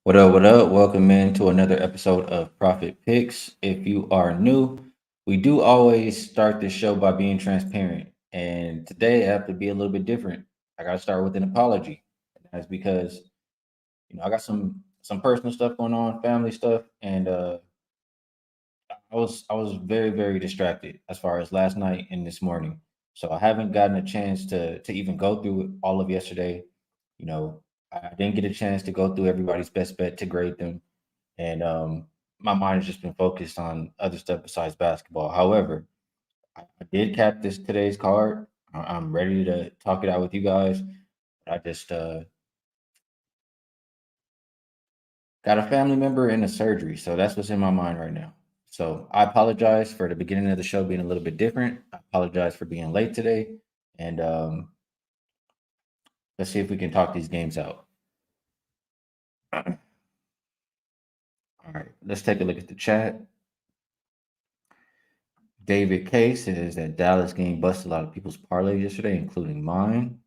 What up? What up? Welcome in to another episode of Profit Picks. If you are new, we do always start this show by being transparent. And today I have to be a little bit different. I gotta start with an apology. That's because, I got some personal stuff going on, family stuff, and I was very, very distracted as far as last night and this morning. So I haven't gotten a chance to even go through all of yesterday. You know, I didn't get a chance to go through everybody's best bet to grade them and my mind has just been focused on other stuff besides basketball. However, I did cap this today's card. I'm ready to talk it out with you guys. I just got a family member in a surgery, so that's what's in my mind right now. So I apologize for the beginning of the show being a little bit different. I apologize for being late today, and let's see if we can talk these games out. All right, let's take a look at the chat. David K says that Dallas game busted a lot of people's parlays yesterday, including mine.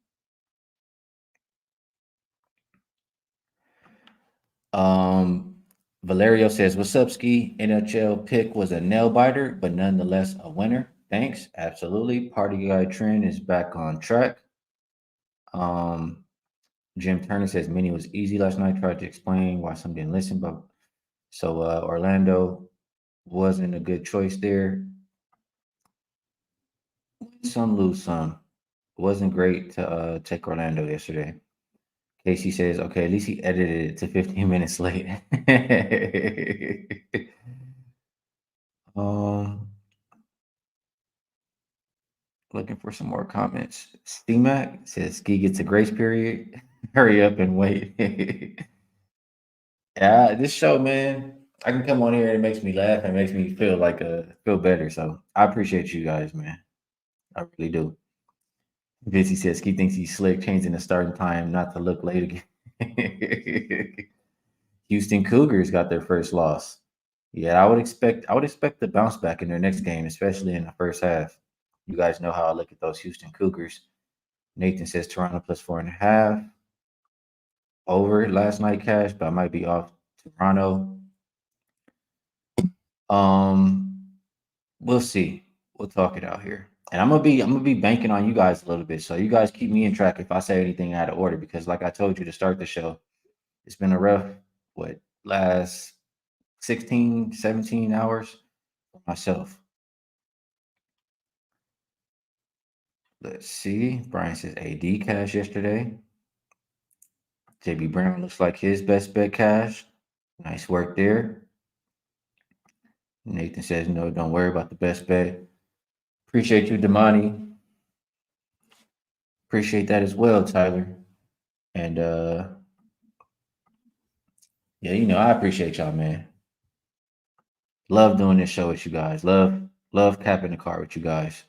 Um, Valerio says, "What's up, Ski? NHL pick was a nail biter, but nonetheless a winner. Thanks. Absolutely. Party guy trend is back on track." Um, Jim Turner says, "Mini was easy last night. Tried to explain why some didn't listen, but Orlando wasn't a good choice there. Some lose some. Wasn't great to take Orlando yesterday." Casey says, "Okay, at least he edited it to 15 minutes late." um, Looking for some more comments. CMAC says Ski gets a grace period. Hurry up and wait. Yeah, this show, man, I can come on here and it makes me laugh and makes me feel like feel better. So I appreciate you guys, man. I really do. Vinci says Ski thinks he's slick, changing the starting time not to look late again. Houston Cougars got their first loss. Yeah, I would expect the bounce back in their next game, especially in the first half. You guys know how I look at those Houston Cougars. Nathan says Toronto plus 4.5. Over last night, cash, but I might be off Toronto. Um, we'll see. We'll talk it out here. And I'm gonna be banking on you guys a little bit. So you guys keep me in track if I say anything out of order, because like I told you to start the show, it's been a rough, last 16, 17 hours for myself. Let's see. Brian says AD cash yesterday. JB Brown looks like his best bet cash. Nice work there. Nathan says, no, don't worry about the best bet. Appreciate you, Damani. Appreciate that as well, Tyler. And yeah, I appreciate y'all, man. Love doing this show with you guys. Love capping the car with you guys.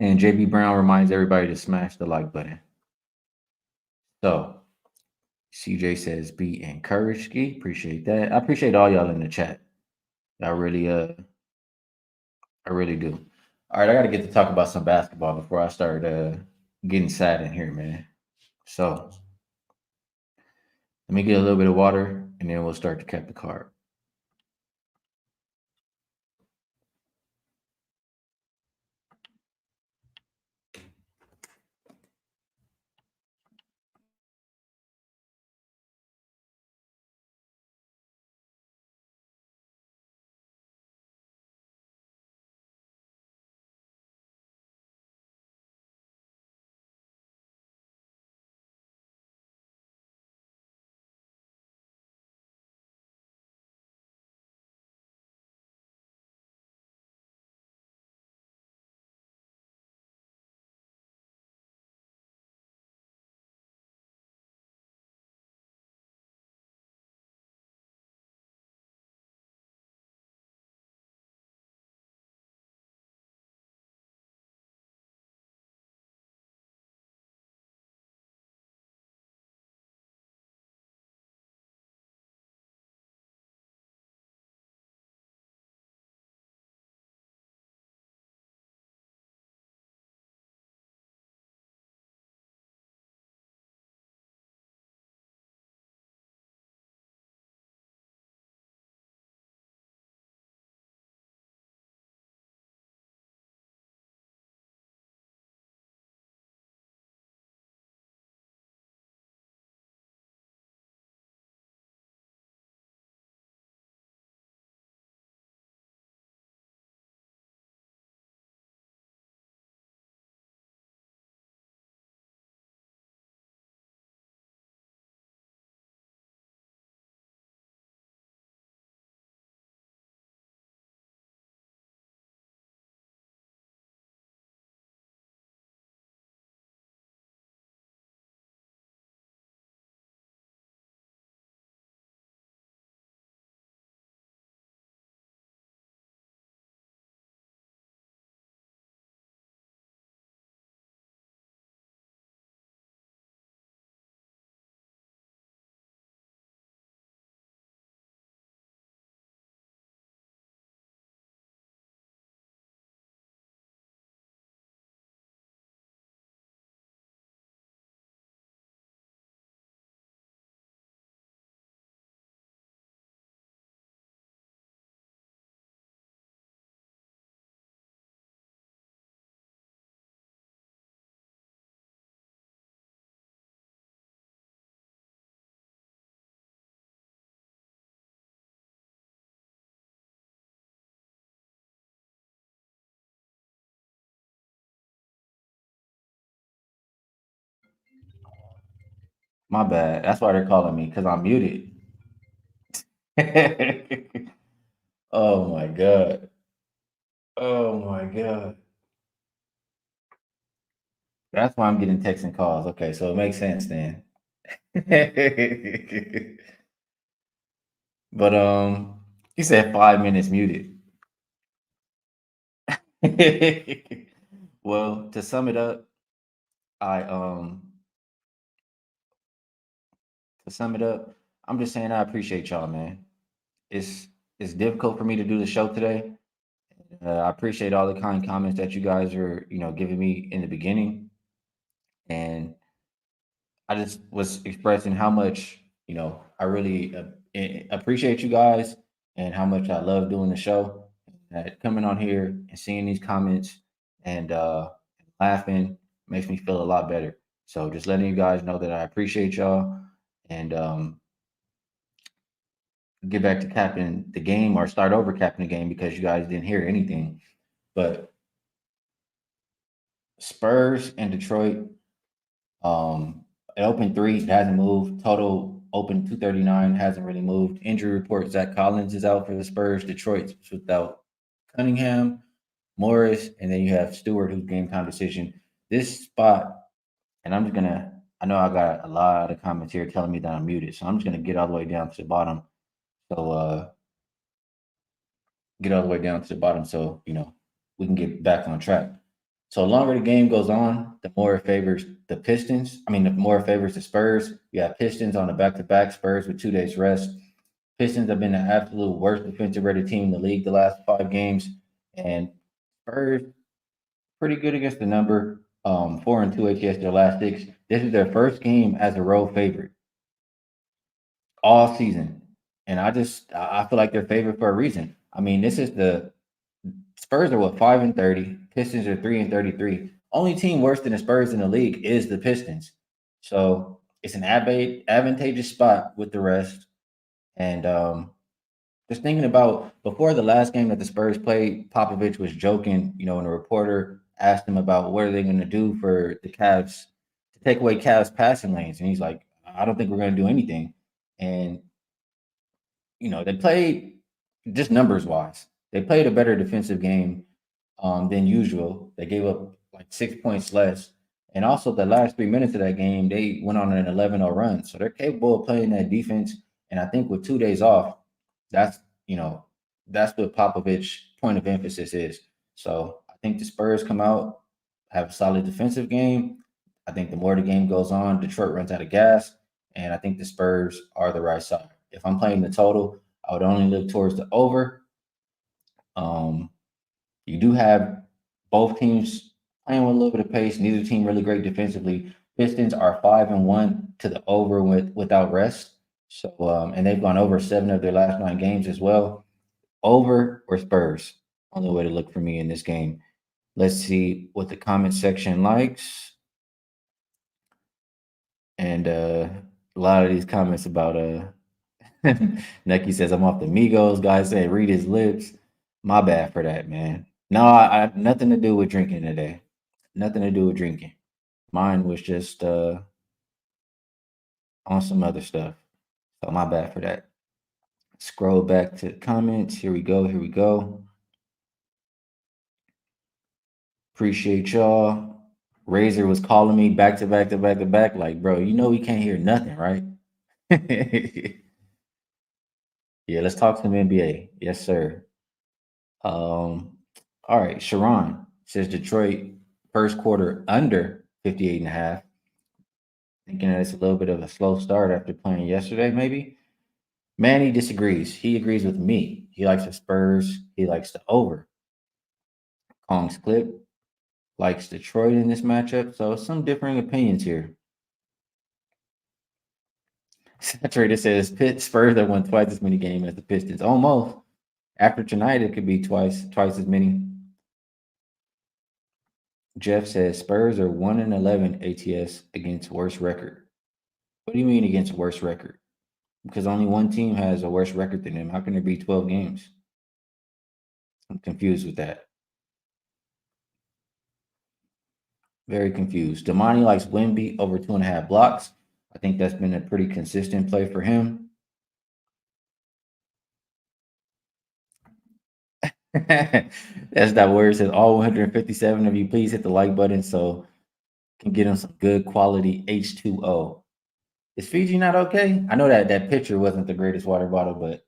And JB Brown reminds everybody to smash the like button. So CJ says, be encouraged, Ski. Appreciate that. I appreciate all y'all in the chat. I really do. All right, I got to get to talk about some basketball before I start getting sad in here, man. So let me get a little bit of water, and then we'll start to cap the card. My bad. That's why they're calling me because I'm muted. Oh my god. Oh my god. That's why I'm getting texts and calls. Okay, so it makes sense then. But you said 5 minutes muted. Well, to sum it up, I to sum it up, I'm just saying I appreciate y'all, man. It's it's difficult for me to do the show today. I appreciate all the kind comments that you guys are, giving me in the beginning, and I just was expressing how much, I really appreciate you guys and how much I love doing the show. That coming on here and seeing these comments and laughing makes me feel a lot better. So just letting you guys know that I appreciate y'all and get back to capping the game or start over capping the game because you guys didn't hear anything. But Spurs and Detroit, it opened three, it hasn't moved. Total open 239, hasn't really moved. Injury report: Zach Collins is out for the Spurs. Detroit's without Cunningham, Morris, and then you have Stewart, who's game time decision. This spot, and I'm just gonna. I know I got a lot of comments here telling me that I'm muted, so I'm just gonna get all the way down to the bottom. So get all the way down to the bottom, so we can get back on track. So the longer the game goes on, the more it favors the Pistons. I mean, the more it favors the Spurs. You have Pistons on the back-to-back. Spurs with 2 days rest. Pistons have been the absolute worst defensive rated team in the league the last 5 games, and Spurs pretty good against the number. 4-2 ATS their last six. This is their first game as a road favorite all season, and I feel like they're favored for a reason. I mean, this is the Spurs are what 5-30. Pistons are 3-33. Only team worse than the Spurs in the league is the Pistons. So it's an advantageous spot with the rest. And just thinking about before the last game that the Spurs played, Popovich was joking, and a reporter asked him about what are they going to do for the Cavs to take away Cavs passing lanes, and he's like, I don't think we're going to do anything. And they played just numbers wise. They played a better defensive game than usual. They gave up like 6 points less. And also, the last 3 minutes of that game, they went on an 11-0 run. So they're capable of playing that defense. And I think with 2 days off, that's, you know, that's what Popovich point of emphasis is. So I think the Spurs come out, have a solid defensive game. I think the more the game goes on, Detroit runs out of gas. And I think the Spurs are the right side. If I'm playing the total, I would only look towards the over. Um, you do have both teams playing with a little bit of pace. Neither team really great defensively. Pistons are 5-1 to the over without rest. So and they've gone over 7 of their last 9 games as well. Over or Spurs? Only way to look for me in this game. Let's see what the comment section likes. And a lot of these comments about Neki says I'm off the Migos. Guys say read his lips. My bad for that, man. No, I nothing to do with drinking today. Nothing to do with drinking. Mine was just on some other stuff. So my bad for that. Scroll back to comments. Here we go. Here we go. Appreciate y'all. Razor was calling me back to back to back to back. Like, bro, we can't hear nothing, right? Yeah, let's talk some NBA. Yes, sir. All right. Sharon says Detroit first quarter under 58 and a half. Thinking that it's a little bit of a slow start after playing yesterday, maybe. Manny disagrees. He agrees with me. He likes the Spurs. He likes the over. Kong's clip likes Detroit in this matchup. So some differing opinions here. Saturated says Spurs have won twice as many games as the Pistons. Almost. After tonight, it could be twice as many. Jeff says Spurs are 1-11 ATS against worst record. What do you mean against worst record? Because only one team has a worse record than them. How can there be 12 games? I'm confused with that. Very confused. Damani likes Wemby over 2.5 blocks. I think that's been a pretty consistent play for him. That's that word. It says all 157 of you, please hit the like button so can get him some good quality H2O. Is Fiji not okay? I know that that picture wasn't the greatest water bottle, but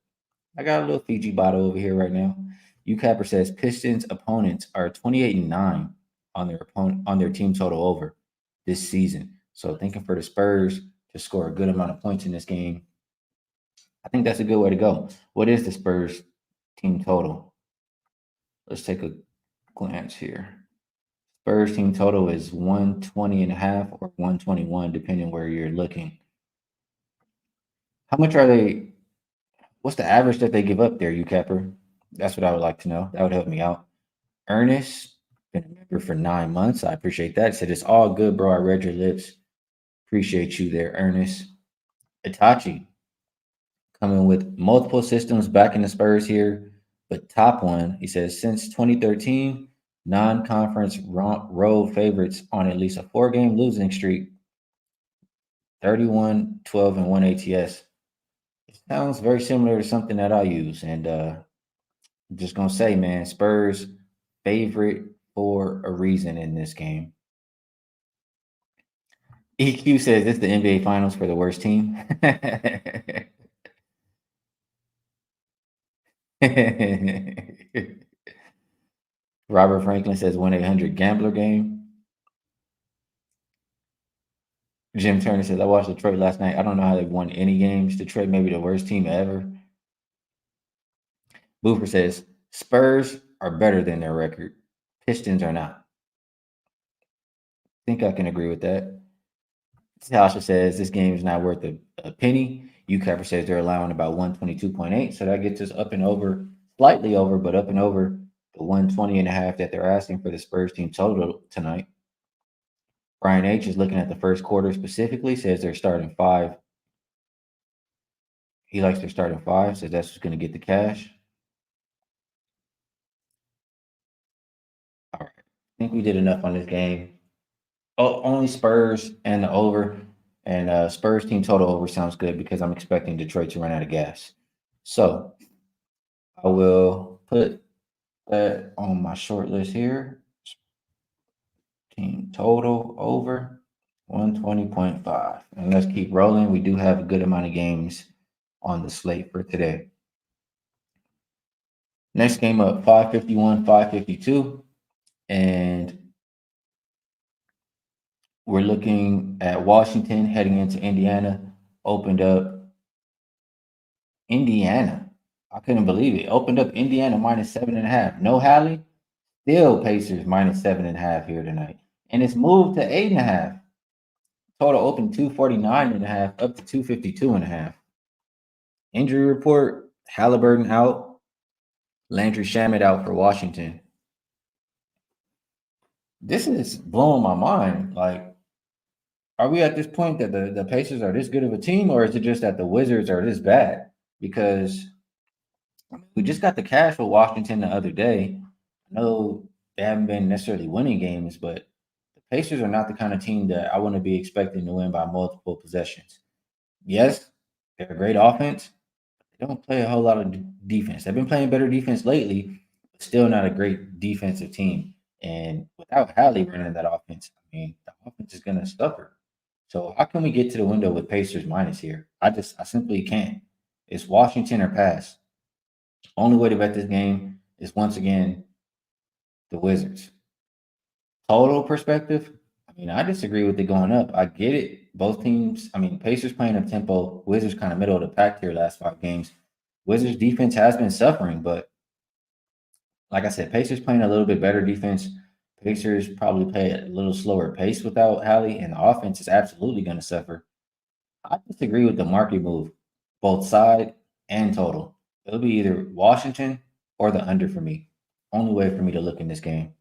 I got a little Fiji bottle over here right now. UCapper says Pistons opponents are 28-9 on their opponent on their team total over this season. So thinking for the Spurs to score a good amount of points in this game, I think that's a good way to go. What is the Spurs team total? Let's take a glance here. Spurs team total is 120 and a half or 121, depending where you're looking. How much are they? What's the average that they give up there, you capper? That's what I would like to know. That would help me out. Ernest, been a member for 9 months. I appreciate that. Said it's all good, bro. I read your lips. Appreciate you there, Ernest. Itachi coming with multiple systems back in the Spurs here, but top one, he says, since 2013, non-conference road favorites on at least a four-game losing streak, 31, 12, and 1 ATS. It sounds very similar to something that I use. And I'm just going to say, man, Spurs favorite for a reason in this game. EQ says this is the NBA Finals for the worst team. Robert Franklin says 1-800 gambler game. Jim Turner says I watched Detroit last night. I don't know how they've won any games. Detroit may be the worst team ever. Boofer says Spurs are better than their record. Pistons are not. I think I can agree with that. Tasha says this game is not worth a penny. UCapper says they're allowing about 122.8. So that gets us up and over, slightly over, but up and over the 120 and a half that they're asking for the Spurs team total tonight. Brian H is looking at the first quarter specifically, says they're starting five. He likes their starting five, says that's what's going to get the cash. All right. I think we did enough on this game. Oh, only Spurs and the over. And Spurs team total over sounds good because I'm expecting Detroit to run out of gas. So I will put that on my short list here. Team total over 120.5. And let's keep rolling. We do have a good amount of games on the slate for today. Next game up 551, 552. And we're looking at Washington heading into Indiana. Opened up Indiana. I couldn't believe it. Opened up Indiana minus 7.5. No Hallie. Still Pacers minus 7.5 here tonight. And it's moved to 8.5. Total open 249.5 up to 252.5. Injury report, Halliburton out. Landry Shamet out for Washington. This is blowing my mind. Like, are we at this point that the Pacers are this good of a team, or is it just that the Wizards are this bad? Because we just got the cash for Washington the other day. I know they haven't been necessarily winning games, but the Pacers are not the kind of team that I want to be expecting to win by multiple possessions. Yes, they're a great offense. They don't play a whole lot of defense. They've been playing better defense lately, but still not a great defensive team. And without Hallie running that offense, I mean, the offense is going to suffer. So how can we get to the window with Pacers minus here? I simply can't. It's Washington or pass. Only way to bet this game is once again the Wizards. Total perspective, I mean, I disagree with it going up. I get it. Both teams, I mean, Pacers playing up tempo, Wizards kind of middle of the pack here last 5 games. Wizards defense has been suffering, but like I said, Pacers playing a little bit better defense. Pacers probably play at a little slower pace without Hallie, and the offense is absolutely going to suffer. I disagree with the market move, both side and total. It'll be either Washington or the under for me. Only way for me to look in this game.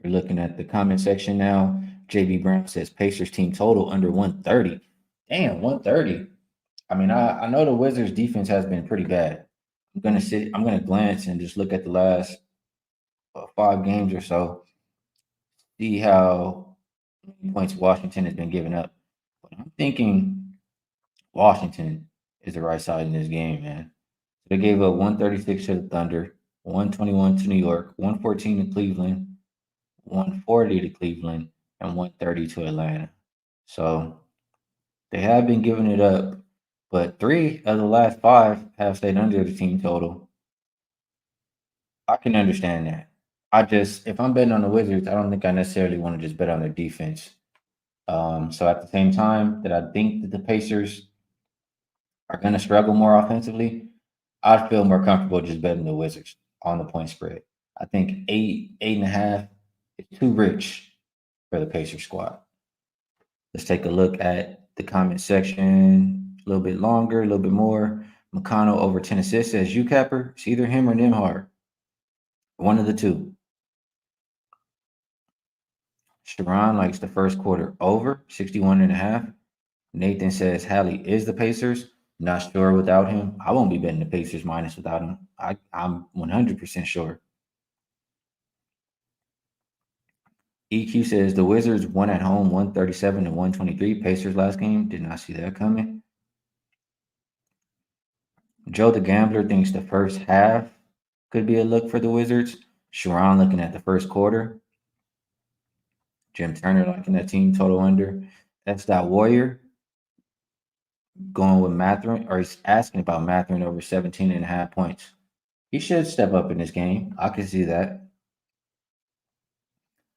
We're looking at the comment section now. JB Brown says Pacers team total under 130. Damn, 130. I mean, I know the Wizards defense has been pretty bad. I'm gonna glance and just look at the last 5 games or so. see how many points Washington has been giving up. But I'm thinking Washington is the right side in this game, man. They gave up 136 to the Thunder, 121 to New York, 114 to Cleveland, 140 to Cleveland, and 130 to Atlanta. So they have been giving it up, but 3 of the last 5 have stayed under the team total. I can understand that. If I'm betting on the Wizards, I don't think I necessarily want to just bet on their defense. So at the same time that I think that the Pacers are going to struggle more offensively, I'd feel more comfortable just betting the Wizards on the point spread. I think 8.5 is too rich for the Pacers squad. Let's take a look at the comment section a little bit longer, a little bit more. McConnell over 10 assists says you capper. It's either him or Nimhard. One of the two. Sharon likes the first quarter over 61.5. Nathan says Hallie is the Pacers. Not sure without him. I won't be betting the Pacers minus without him. I'm 100% sure. EQ says the Wizards won at home 137 to 123. Pacers last game. Did not see that coming. Joe the Gambler thinks the first half could be a look for the Wizards. Sharon looking at the first quarter. Jim Turner liking that team total under. That's that Warrior going with Matherin, or he's asking about Matherin over 17.5 points. He should step up in this game. I can see that.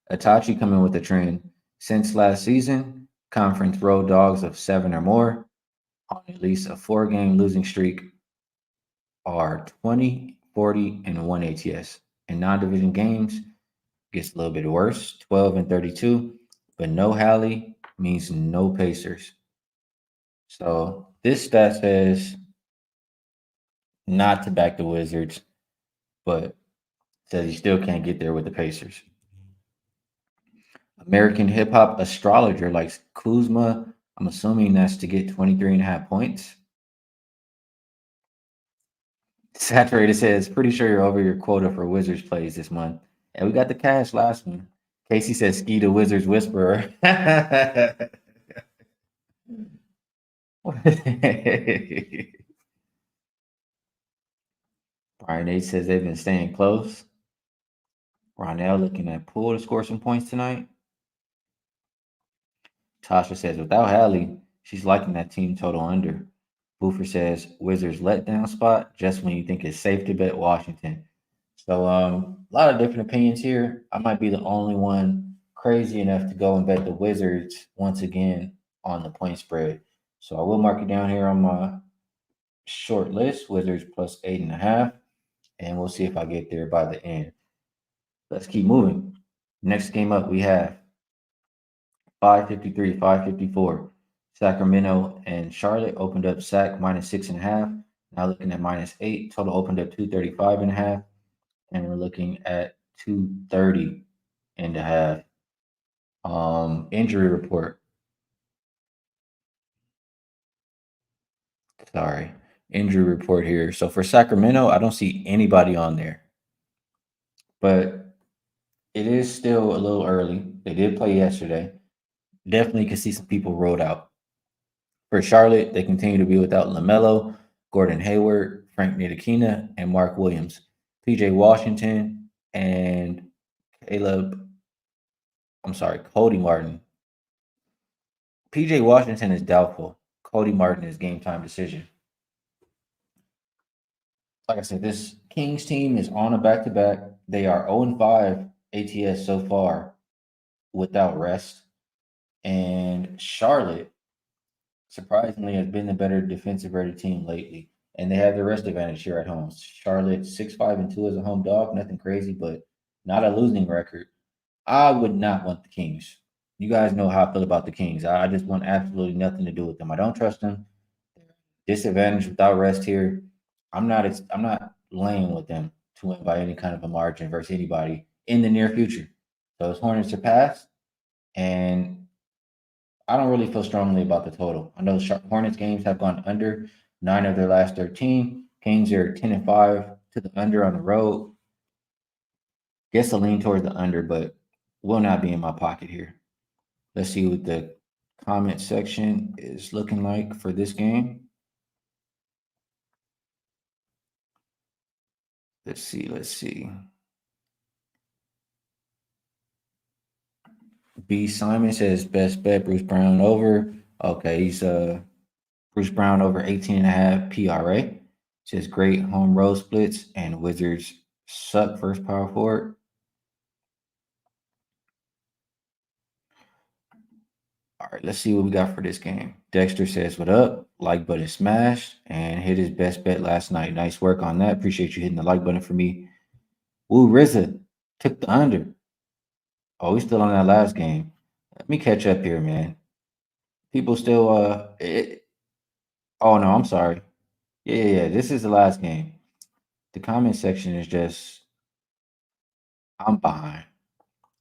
Itachi coming with the trend. Since last season, conference road dogs of 7 or more on at least a 4-game losing streak are 20, 40, and 1 ATS. In non-division games, gets a little bit worse, 12 and 32, but no Hallie means no Pacers. So this stat says not to back the Wizards, but says you still can't get there with the Pacers. American hip hop astrologer likes Kuzma. I'm assuming that's to get 23.5 points. Saturated says, pretty sure you're over your quota for Wizards plays this month. And we got the cash last one. Casey says, ski the Wizards whisperer. Brian H says they've been staying close. Ronell looking at Poole to score some points tonight. Tasha says, without Hallie, she's liking that team total under. Boofer says, Wizards letdown spot just when you think it's safe to bet Washington. So a lot of different opinions here. I might be the only one crazy enough to go and bet the Wizards once again on the point spread. So I will mark it down here on my short list, Wizards plus 8.5, and we'll see if I get there by the end. Let's keep moving. Next game up, we have 553, 554. Sacramento and Charlotte opened up Sac minus 6.5. Now looking at minus 8. Total opened up 235.5. And we're looking at 230.5. Injury report. Sorry. Injury report here. So for Sacramento, I don't see anybody on there. But it is still a little early. They did play yesterday. Definitely can see some people rolled out. For Charlotte, they continue to be without LaMelo, Gordon Hayward, Frank Ntilikina, and Mark Williams. PJ Washington and Cody Martin. PJ Washington is doubtful. Cody Martin is game time decision. Like I said, this Kings team is on a back-to-back. They are 0-5 ATS so far without rest. And Charlotte, surprisingly, has been the better defensive rated team lately. And they have the rest advantage here at home. Charlotte 6-5-2 as a home dog, nothing crazy, but not a losing record. I would not want the Kings. You guys know how I feel about the Kings. I just want absolutely nothing to do with them. I don't trust them. Disadvantage without rest here. I'm not laying with them to win by any kind of a margin versus anybody in the near future. Those Hornets are past, and I don't really feel strongly about the total. I know Hornets games have gone under 9 of their last 13. Kings are 10-5 to the under on the road. Guess a lean towards the under, but will not be in my pocket here. Let's see what the comment section is looking like for this game. Let's see. B Simon says best bet Bruce Brown over. Okay, he's Bruce Brown over 18.5 PRA. Says great home road splits and Wizards suck first power forward. All right, let's see what we got for this game. Dexter says, what up? Like button smashed and hit his best bet last night. Nice work on that. Appreciate you hitting the like button for me. Woo RZA took the under. Oh, he's still on that last game. Let me catch up here, man. People still oh no, I'm sorry. Yeah. This is the last game. The comment section is just I'm behind.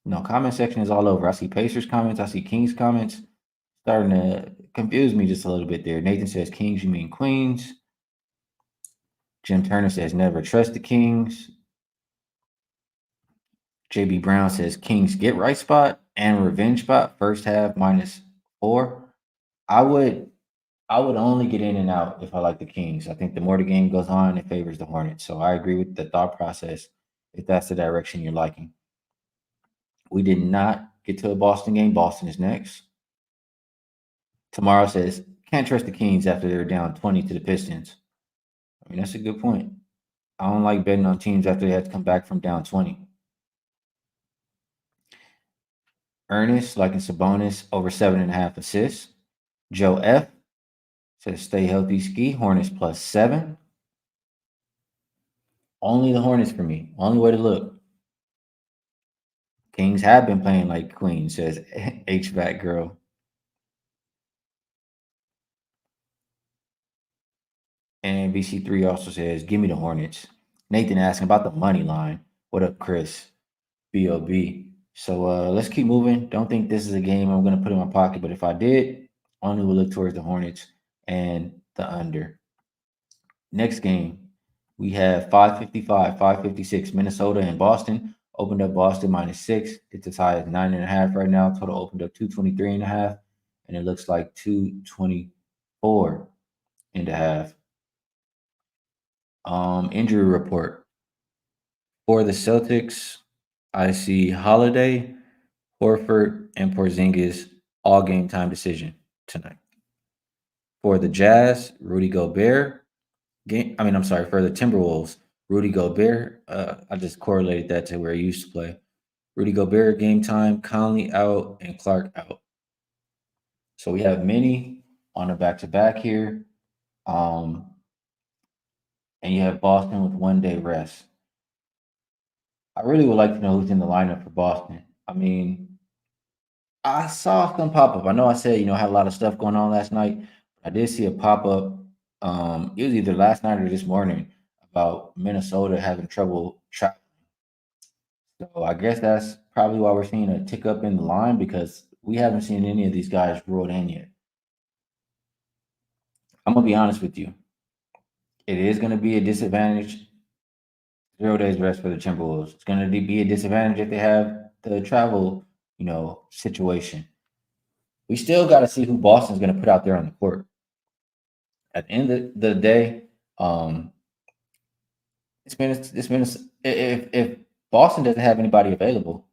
No, comment section is all over. I see Pacers comments, I see Kings comments. Starting to confuse me just a little bit there. Nathan says Kings, you mean Queens. Jim Turner says never trust the Kings. JB Brown says Kings get right spot and revenge spot first half -4. I would only get in and out if I like the Kings. I think the more the game goes on, it favors the Hornets. So I agree with the thought process if that's the direction you're liking. We did not get to a Boston game. Boston is next. Tomorrow says can't trust the Kings after they're down 20 to the Pistons. I mean, that's a good point. I don't like betting on teams after they have to come back from down 20. Ernest liking Sabonis over 7.5 assists. Joe F says stay healthy ski. Hornets +7. Only the Hornets for me. Only way to look. Kings have been playing like Queens, says HVAC girl. And BC3 also says, give me the Hornets. Nathan asking about the money line. What up, Chris? B.O.B. So let's keep moving. Don't think this is a game I'm going to put in my pocket, but if I did, only will look towards the Hornets and the under. Next game, we have 555, 556, Minnesota and Boston. Opened up Boston -6. It's as high as 9.5 right now. Total opened up 223.5, and it looks like 224.5. Injury report for the Celtics. I see Holiday, Horford, and Porzingis all game time decision tonight. For the Jazz, Rudy Gobert. For the Timberwolves, Rudy Gobert. I just correlated that to where he used to play. Rudy Gobert game time, Conley out, and Clark out. So we have many on a back-to-back here. And you have Boston with 1 day rest. I really would like to know who's in the lineup for Boston. I mean, I saw some pop up. I know I said, I had a lot of stuff going on last night. I did see a pop up. It was either last night or this morning about Minnesota having trouble traveling. So I guess that's probably why we're seeing a tick up in the line because we haven't seen any of these guys ruled in yet. I'm gonna be honest with you. It is gonna be a disadvantage. 0 days rest for the Timberwolves. It's gonna be a disadvantage if they have the travel, situation. We still got to see who Boston's going to put out there on the court. At the end of the day, if Boston doesn't have anybody available,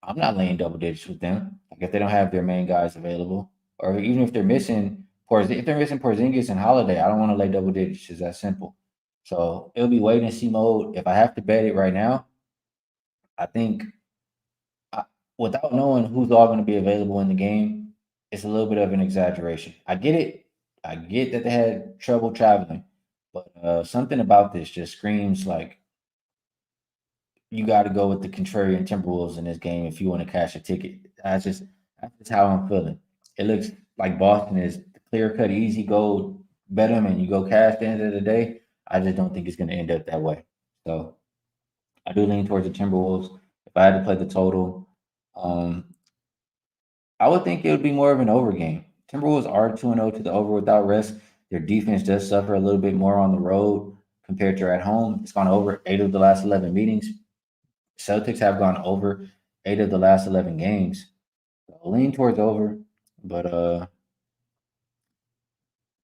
I'm not laying double digits with them. Like if they don't have their main guys available, or even if they're missing Porzingis and Holiday, I don't want to lay double digits. It's that simple. So it'll be wait and see mode. If I have to bet it right now, I think without knowing who's all going to be available in the game, it's a little bit of an exaggeration. I get it. I get that they had trouble traveling, but something about this just screams like you got to go with the contrarian Timberwolves in this game if you want to cash a ticket. That's just how I'm feeling. It looks like Boston is clear cut, easy go bet them and you go cash at the end of the day. I just don't think it's going to end up that way. So I do lean towards the Timberwolves. If I had to play the total, I would think it would be more of an over game. Timberwolves are 2-0 to the over without rest. Their defense does suffer a little bit more on the road compared to at home. It's gone over 8 of the last 11 meetings. Celtics have gone over 8 of the last 11 games. So lean towards over, but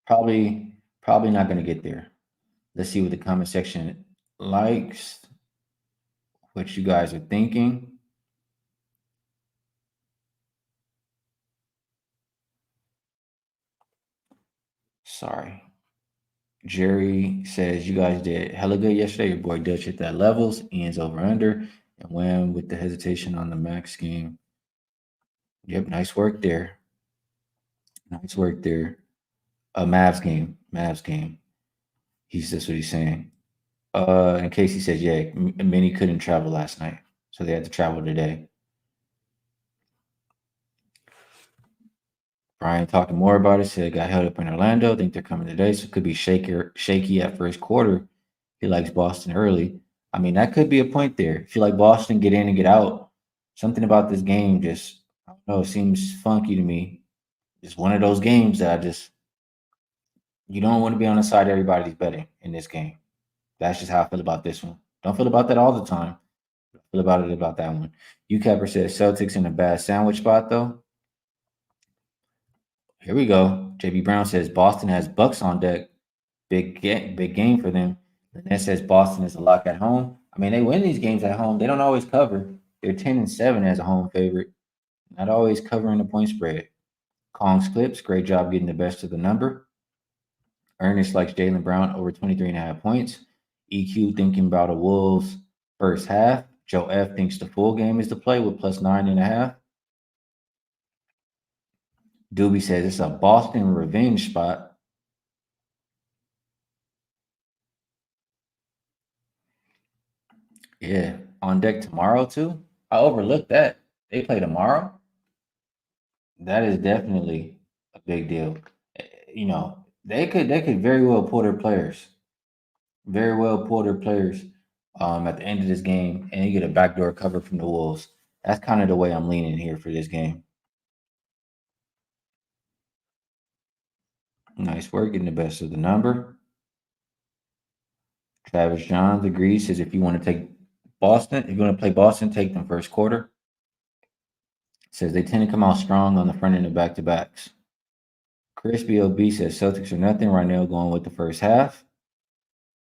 probably not going to get there. Let's see what the comment section likes, what you guys are thinking. Sorry. Jerry says you guys did hella good yesterday. Your boy Dutch hit that levels, Ian's over under, and win with the hesitation on the max game. Yep, nice work there. Nice work there. A Mavs game. Mavs game. That's what he's saying. In case he says, yeah, many couldn't travel last night, so they had to travel today. Brian talking more about it, said got held up in Orlando. Think they're coming today, so it could be shaky at first quarter. He likes Boston early. I mean, that could be a point there. If you like Boston, get in and get out. Something about this game just, I don't know, seems funky to me. It's one of those games that you don't want to be on the side everybody's betting in this game. That's just how I feel about this one. Don't feel about that all the time. I feel about that one. UCapper says Celtics in a bad sandwich spot though. Here we go. JB Brown says Boston has Bucks on deck. Big game for them. Lynette says Boston is a lock at home. I mean, they win these games at home. They don't always cover. They're 10-7 as a home favorite. Not always covering the point spread. Kong's Clips, great job getting the best of the number. Ernest likes Jaylen Brown over 23.5 points. EQ thinking about a Wolves first half. Joe F thinks the full game is the play with plus 9.5. Doobie says it's a Boston revenge spot. Yeah, on deck tomorrow too. I overlooked that. They play tomorrow. That is definitely a big deal. You know, they could very well pull their players. Very well pull their players at the end of this game and you get a backdoor cover from the Wolves. That's kind of the way I'm leaning here for this game. Nice work getting the best of the number. Travis Johns agrees, says if you want to take Boston, if you want to play Boston, take them first quarter. Says they tend to come out strong on the front end of back to backs. Chris B.O.B. says Celtics are nothing right now going with the first half.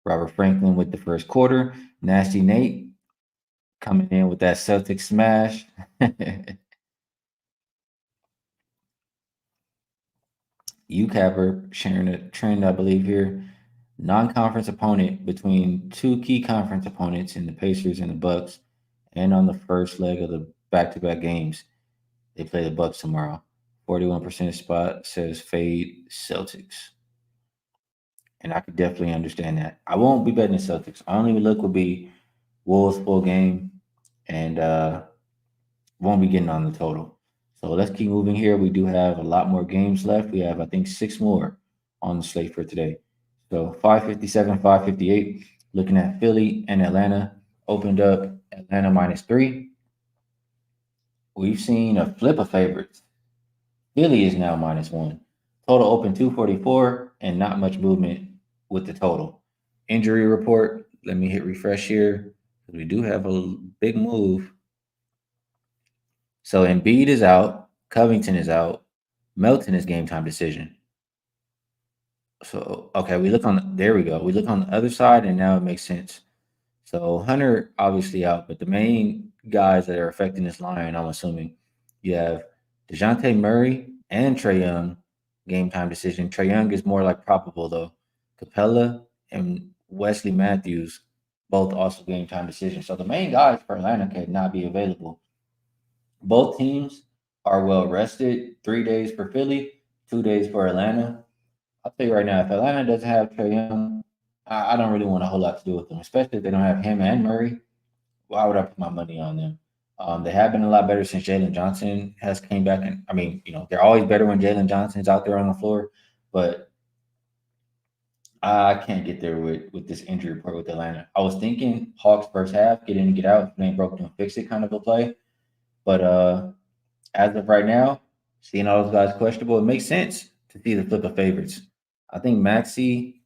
Robert Franklin with the first quarter. Nasty Nate coming in with that Celtics smash. UCapper sharing a trend, I believe, here. Non-conference opponent between two key conference opponents in the Pacers and the Bucks, and on the first leg of the back-to-back games, they play the Bucks tomorrow. 41% spot says fade Celtics, and I could definitely understand that. I won't be betting the Celtics. My only look will be Wolves full game, and won't be getting on the total. So let's keep moving here. We do have a lot more games left. We have, I think, 6 more on the slate for today. So 557, 558. Looking at Philly and Atlanta. Opened up Atlanta -3. We've seen a flip of favorites. Philly is now -1. Total open 244 and not much movement with the total. Injury report. Let me hit refresh here. We do have a big move. So Embiid is out. Covington is out. Melton is game time decision. So okay, there we go. We look on the other side, and now it makes sense. So Hunter obviously out, but the main guys that are affecting this line, I'm assuming, you have DeJounte Murray and Trae Young, game time decision. Trae Young is more like probable though. Capella and Wesley Matthews, both also game time decision. So the main guys for Atlanta could not be available. Both teams are well rested. 3 days for Philly, 2 days for Atlanta. I'll tell you right now, if Atlanta doesn't have Trae Young, I don't really want a whole lot to do with them, especially if they don't have him and Murray. Why would I put my money on them? They have been a lot better since Jalen Johnson has came back. And I mean, they're always better when Jalen Johnson's out there on the floor. But I can't get there with this injury report with Atlanta. I was thinking Hawks first half, get in and get out. If it ain't broke, don't fix it kind of a play. But as of right now, seeing all those guys questionable, it makes sense to see the flip of favorites. I think Maxi,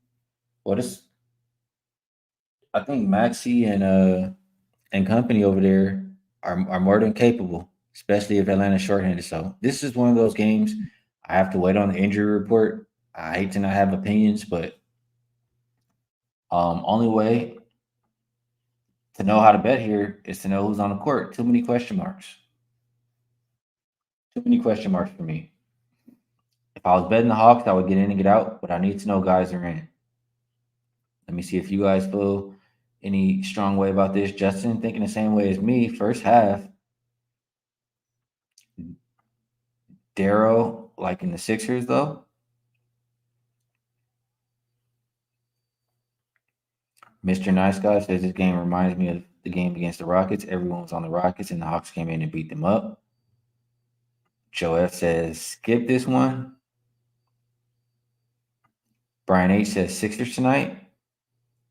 I think Maxi and company over there, are more than capable, especially if Atlanta's shorthanded. So this is one of those games I have to wait on the injury report. I hate to not have opinions, but only way to know how to bet here is to know who's on the court. Too many question marks. Too many question marks for me. If I was betting the Hawks, I would get in and get out, but I need to know guys are in. Let me see if you guys feel any strong way about this. Justin thinking the same way as me. First half, Darrow like in the Sixers though. Mr. Nice Guy says this game reminds me of the game against the Rockets. Everyone was on the Rockets and the Hawks came in and beat them up. Joe F says skip this one. Brian H says Sixers tonight.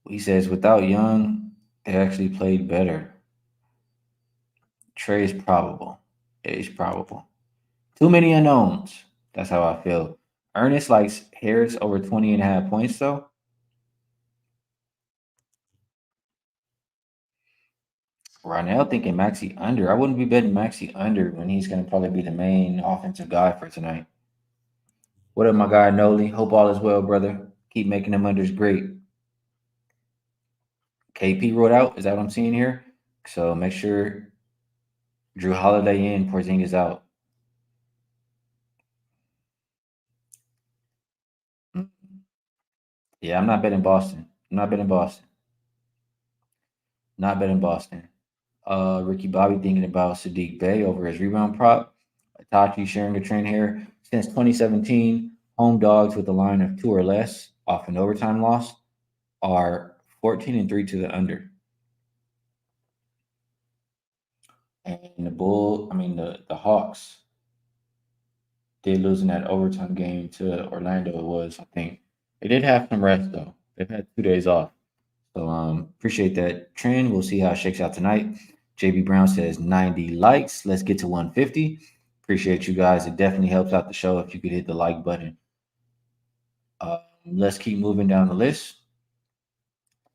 He says without Young, they actually played better. Trey is probable. It is probable. Too many unknowns. That's how I feel. Ernest likes Harris over 20 and a half points, though. Ronell thinking Maxi under. I wouldn't be betting Maxi under when he's going to probably be the main offensive guy for tonight. What up, my guy Noli? Hope all is well, brother. Keep making them unders great. KP wrote out. Is that what I'm seeing here? So make sure Drew Holiday in, Porzingis out. Yeah, I'm not betting Boston. I'm not betting Boston. Not betting Boston. Ricky Bobby thinking about Sadiq Bey over his rebound prop. Itachi sharing a trend here. Since 2017, home dogs with a line of 2 or less off an overtime loss are 14 and 3 to the under. And the Hawks did lose in that overtime game to Orlando. It was, I think. They did have some rest though. They've had 2 days off. So appreciate that trend. We'll see how it shakes out tonight. JB Brown says 90 likes. Let's get to 150. Appreciate you guys. It definitely helps out the show if you could hit the like button. Let's keep moving down the list.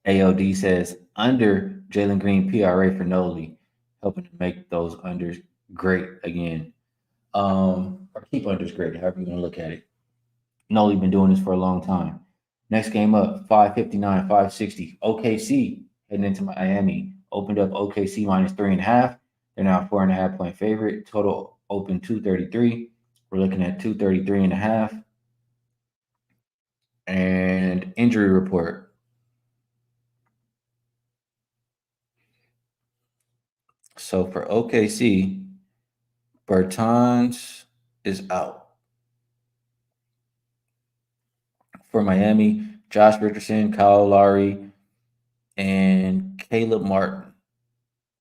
AOD says under Jalen Green PRA for Noli, helping to make those unders great again. Or keep unders great, however you want to look at it. Noli been doing this for a long time. Next game up, 559, 560. OKC heading into Miami. Opened up OKC minus 3.5. They're now 4.5 point favorite. Total open 233. We're looking at 233.5. And injury report. So for OKC, Bertans is out. For Miami, Josh Richardson, Kyle Lowry, and Caleb Martin.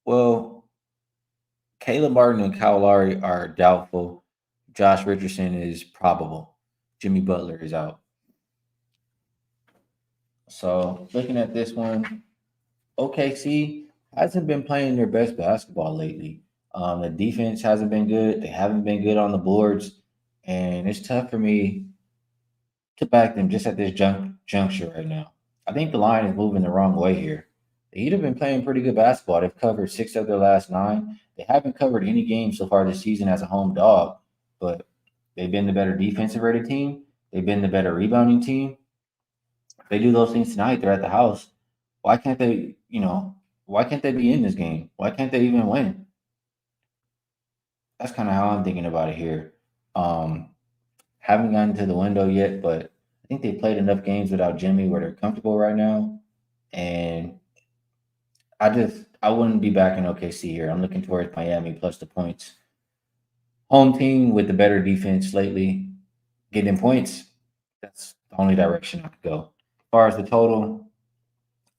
Well, Caleb Martin and Kyle Lowry are doubtful. Josh Richardson is probable. Jimmy Butler is out. So looking at this one, OKC hasn't been playing their best basketball lately. The defense hasn't been good. They haven't been good on the boards, and it's tough for me to back them just at this juncture right now. I think the line is moving the wrong way here. The Heat have been playing pretty good basketball. They've covered 6 of their last 9. They haven't covered any games so far this season as a home dog, but they've been the better defensive rated team. They've been the better rebounding team. If they do those things tonight, they're at the house. Why can't they, why can't they be in this game? Why can't they even win? That's kind of how I'm thinking about it here. Haven't gotten to the window yet, but I think they played enough games without Jimmy where they're comfortable right now. And I wouldn't be backing OKC here. I'm looking towards Miami plus the points. Home team with the better defense lately, getting points. That's the only direction I could go. As far as the total,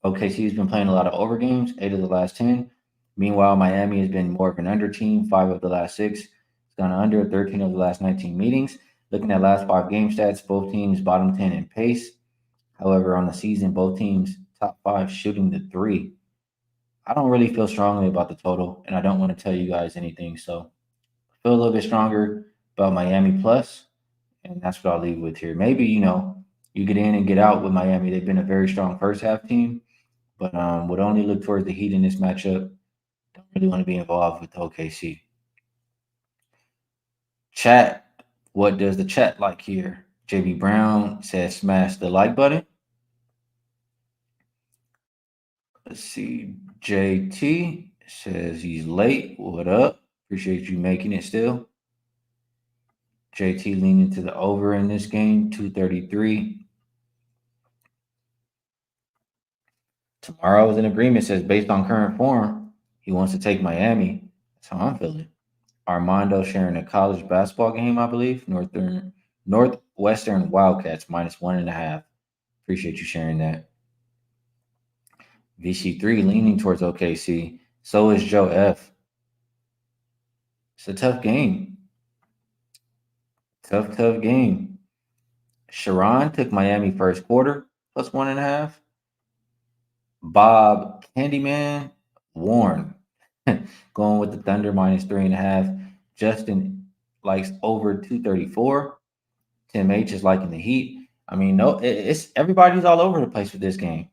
OKC's been playing a lot of over games, 8 of the last 10. Meanwhile, Miami has been more of an under team, 5 of the last 6. It's gone under 13 of the last 19 meetings. Looking at last 5 game stats, both teams bottom 10 in pace. However, on the season, both teams top 5 shooting the 3. I don't really feel strongly about the total, and I don't want to tell you guys anything. So I feel a little bit stronger about Miami plus, and that's what I'll leave with here. Maybe, you get in and get out with Miami. They've been a very strong first half team, but would only look towards the Heat in this matchup. don't really want to be involved with OKC. Chat, what does the chat like here? JB Brown says smash the like button. Let's see. JT says he's late. What up? Appreciate you making it still. JT leaning to the over in this game, 233. Tomorrow is in agreement, says based on current form, he wants to take Miami. That's how I'm feeling. Armando sharing a college basketball game, I believe. Northwestern Wildcats minus 1.5. Appreciate you sharing that. VC3 leaning towards OKC. So is Joe F. It's a tough game. Tough game. Sharon took Miami first quarter plus 1.5. Bob Candyman Warren going with the Thunder minus 3.5. Justin likes over 234. Tim H is liking the Heat. I mean, no, it's everybody's all over the place with this game.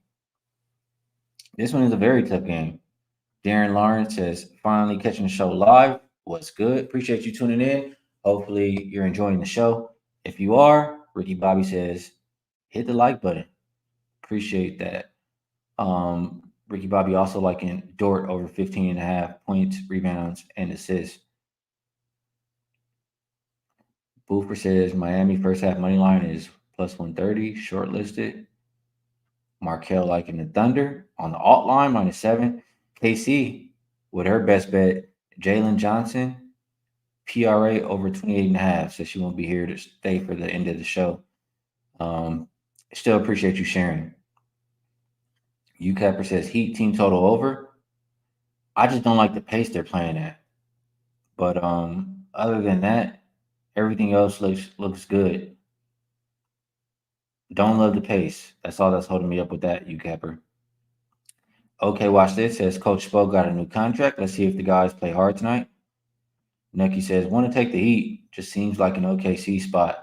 This one is a very tough game. Darren Lawrence says finally catching the show live. What's good? Appreciate you tuning in. Hopefully you're enjoying the show. If you are, Ricky Bobby says hit the like button. Appreciate that. Ricky Bobby also liking Dort over 15.5 points, rebounds, and assists. Boofer says Miami first half money line is plus 130, shortlisted. Markel liking the Thunder on the alt line minus 7. KC with her best bet, Jalen Johnson, PRA over 28.5. Says she won't be here to stay for the end of the show. Still appreciate you sharing. UCapper says Heat team total over. I just don't like the pace they're playing at. But other than that, everything else looks good. Don't love the pace. That's all that's holding me up with that, UCapper. Okay, watch this. Says Coach Spo got a new contract. Let's see if the guys play hard tonight. Nucky says, want to take the Heat. Just seems like an OKC spot.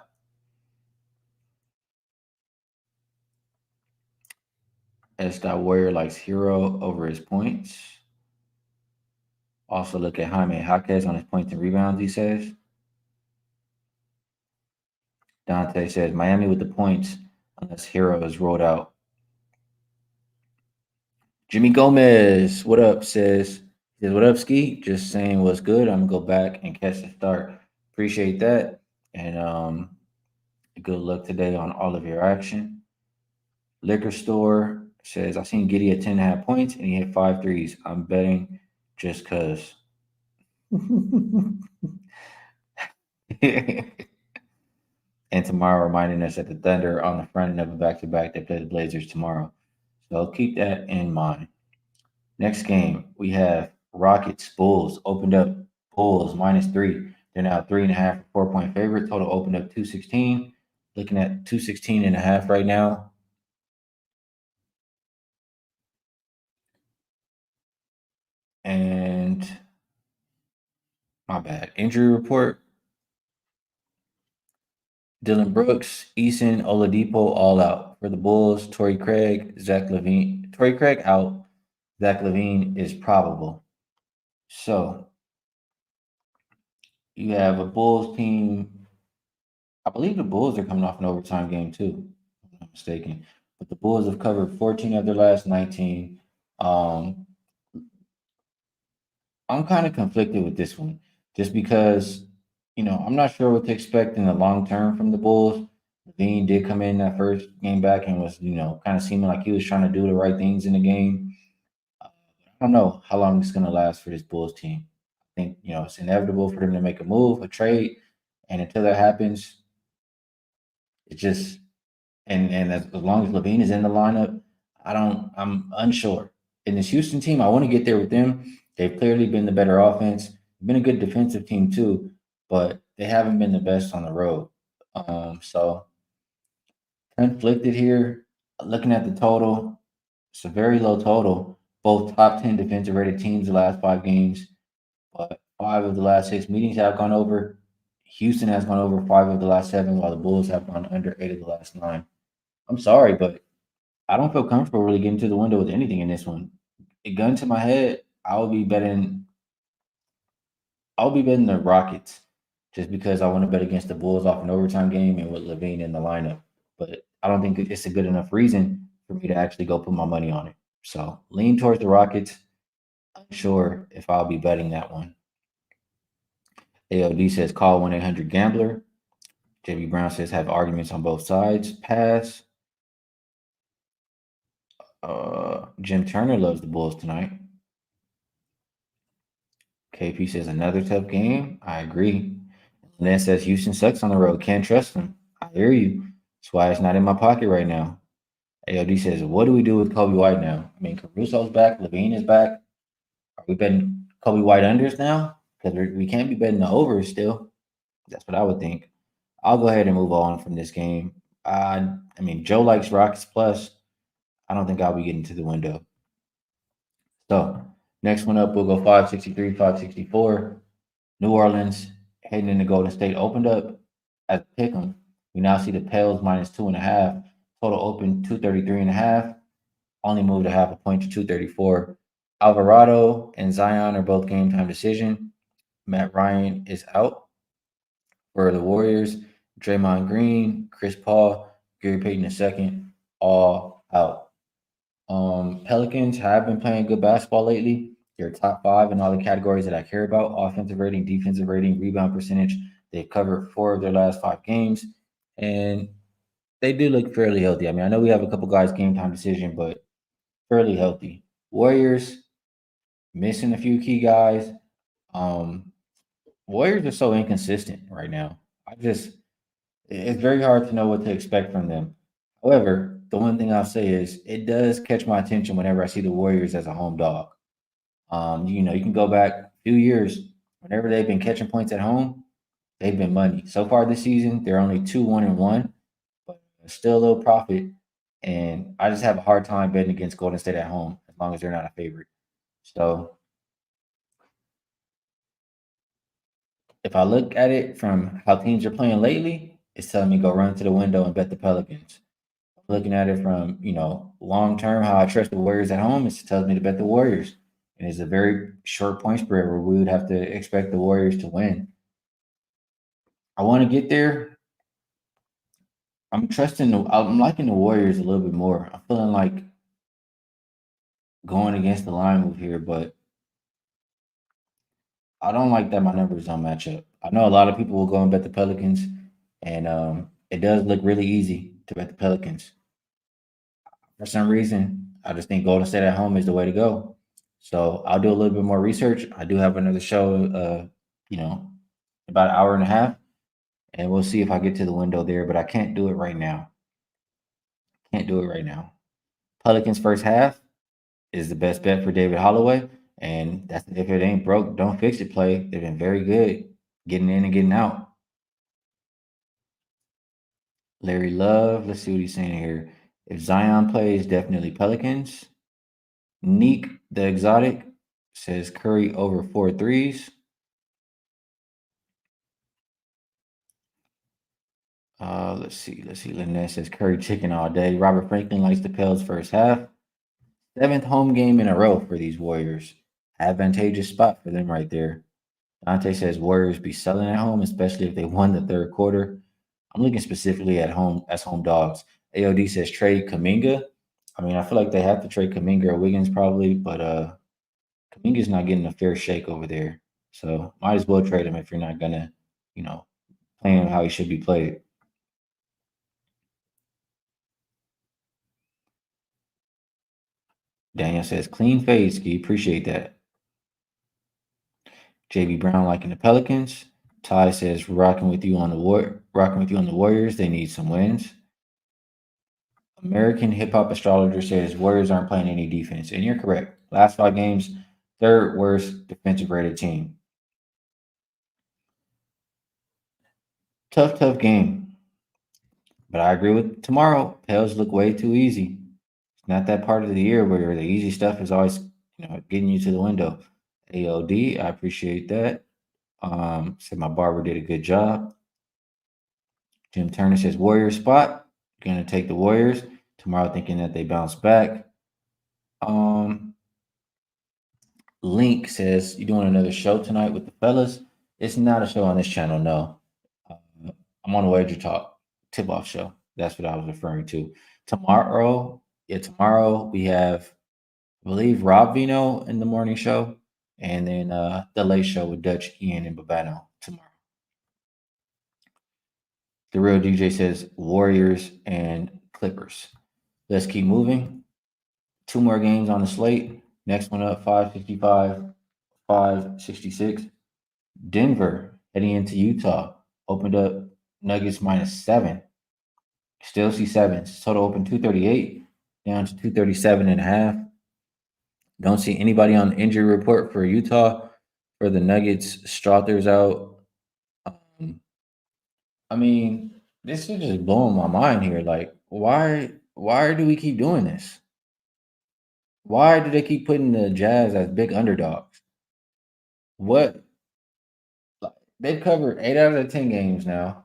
S. Warrior likes Hero over his points. Also look at Jaime Jaquez on his points and rebounds, he says. Dante says Miami with the points unless Hero is rolled out. Jimmy Gomez, what up, says what up, Ski? Just saying what's good. I'm gonna go back and catch the start. Appreciate that. And good luck today on all of your action. Liquor store says I seen Giddy at 10.5 points and he hit 5 threes. I'm betting just cause. And tomorrow reminding us that the Thunder on the front end of a back-to-back, they play the Blazers tomorrow. So keep that in mind. Next game, we have Rockets Bulls. Opened up Bulls minus 3. They're now 3.5 4-point favorite. Total opened up 216. Looking at 216.5 right now. And my bad. Injury report. Dylan Brooks, Eason, Oladipo all out. For the Bulls, Torrey Craig, Zach LaVine. Torrey Craig out. Zach LaVine is probable. So you have a Bulls team. I believe the Bulls are coming off an overtime game too, if I'm not mistaken. But the Bulls have covered 14 of their last 19. I'm kind of conflicted with this one just because, I'm not sure what to expect in the long term from the Bulls. Levine did come in that first game back and was, kind of seeming like he was trying to do the right things in the game. I don't know how long it's going to last for this Bulls team. I think, it's inevitable for them to make a move, a trade. And until that happens, it's just, and as long as Levine is in the lineup, I'm unsure. In this Houston team, I want to get there with them. They've clearly been the better offense, been a good defensive team too, but they haven't been the best on the road. So conflicted here. Looking at the total, it's a very low total. Both top 10 defensive rated teams the last 5 games, but 5 of the last 6 meetings have gone over. Houston has gone over 5 of the last 7, while the Bulls have gone under 8 of the last 9. I'm sorry, but I don't feel comfortable really getting to the window with anything in this one. A gun to my head, I'll be betting. I'll be betting the Rockets just because I want to bet against the Bulls off an overtime game and with Levine in the lineup. But I don't think it's a good enough reason for me to actually go put my money on it. So lean towards the Rockets. Unsure if I'll be betting that one. AOD says call 1-800-GAMBLER. JB Brown says have arguments on both sides. Pass. Jim Turner loves the Bulls tonight. KP says another tough game. I agree. Lynn says Houston sucks on the road. Can't trust them. I hear you. That's why it's not in my pocket right now. AOD says, what do we do with Kobe White now? I mean, Caruso's back. Levine is back. Are we betting Kobe White unders now? Because we can't be betting the overs still. That's what I would think. I'll go ahead and move on from this game. I mean, Joe likes Rockets plus. I don't think I'll be getting to the window. So next one up, we'll go 563, 564. New Orleans heading into Golden State opened up as a pick 'em. We now see the Pels minus 2.5. Total open 233.5. Only moved a half a point to 234. Alvarado and Zion are both game time decision. Matt Ryan is out for the Warriors. Draymond Green, Chris Paul, Gary Payton II, all out. Pelicans have been playing good basketball lately. They're top 5 in all the categories that I care about: offensive rating, defensive rating, rebound percentage. They've covered 4 of their last 5 games, and they do look fairly healthy. I mean, I know we have a couple guys game time decision, but fairly healthy. Warriors missing a few key guys. Um, Warriors are so inconsistent right now. It's very hard to know what to expect from them. However, the one thing I'll say is it does catch my attention whenever I see the Warriors as a home dog. You can go back a few years. Whenever they've been catching points at home, they've been money. So far this season, they're only 2-1-1, but still a little profit. And I just have a hard time betting against Golden State at home as long as they're not a favorite. So if I look at it from how teams are playing lately, it's telling me go run to the window and bet the Pelicans. Looking at it from, long term, how I trust the Warriors at home, it tells me to bet the Warriors. And it's a very short point spread where we would have to expect the Warriors to win. I want to get there. I'm liking the Warriors a little bit more. I'm feeling like going against the line move here, but I don't like that my numbers don't match up. I know a lot of people will go and bet the Pelicans, and it does look really easy to bet the Pelicans. For some reason, I just think Golden State at home is the way to go. So I'll do a little bit more research. I do have another show, about an hour and a half, and we'll see if I get to the window there. But I can't do it right now. Can't do it right now. Pelicans first half is the best bet for David Holloway, and that's if it ain't broke, don't fix it. Play. They've been very good getting in and getting out. Larry Love. Let's see what he's saying here. If Zion plays, definitely Pelicans. Neek the Exotic says Curry over 4 threes. Let's see. Lynette says Curry chicken all day. Robert Franklin likes the Pels first half. 7th home game in a row for these Warriors. Advantageous spot for them right there. Dante says Warriors be selling at home, especially if they won the third quarter. I'm looking specifically at home as home dogs. AOD says trade Kaminga. I mean, I feel like they have to trade Kaminga or Wiggins probably, but Kaminga's not getting a fair shake over there. So might as well trade him if you're not gonna, play him how he should be played. Daniel says clean fade ski. Appreciate that. JB Brown liking the Pelicans. Ty says rocking with you on the Warriors. They need some wins. American hip hop astrologer says Warriors aren't playing any defense, and you're correct. Last 5 games, third worst defensive rated team. Tough game. But I agree with tomorrow. Pels look way too easy. It's not that part of the year where the easy stuff is always, getting you to the window. AOD, I appreciate that. Said my barber did a good job. Jim Turner says Warriors spot. Gonna take the Warriors tomorrow, thinking that they bounce back. Um, Link says, "You doing another show tonight with the fellas?" It's not a show on this channel, no. I'm on the Wager Talk tip-off show. That's what I was referring to. Tomorrow we have, I believe, Rob Vino in the morning show, and then the late show with Dutch, Ian, and Babano tomorrow. The real DJ says Warriors and Clippers. Let's keep moving. Two more games on the slate. Next one up, 555, 566. Denver heading into Utah. Opened up Nuggets -7. Still see sevens. Total open 238, down to 237.5. Don't see anybody on the injury report for Utah. For the Nuggets, Strother's out. Um, I mean, this is just blowing my mind here. Like, why do we keep doing this? Why do they keep putting the Jazz as big underdogs? What, like, they've covered 8 out of the 10 games now.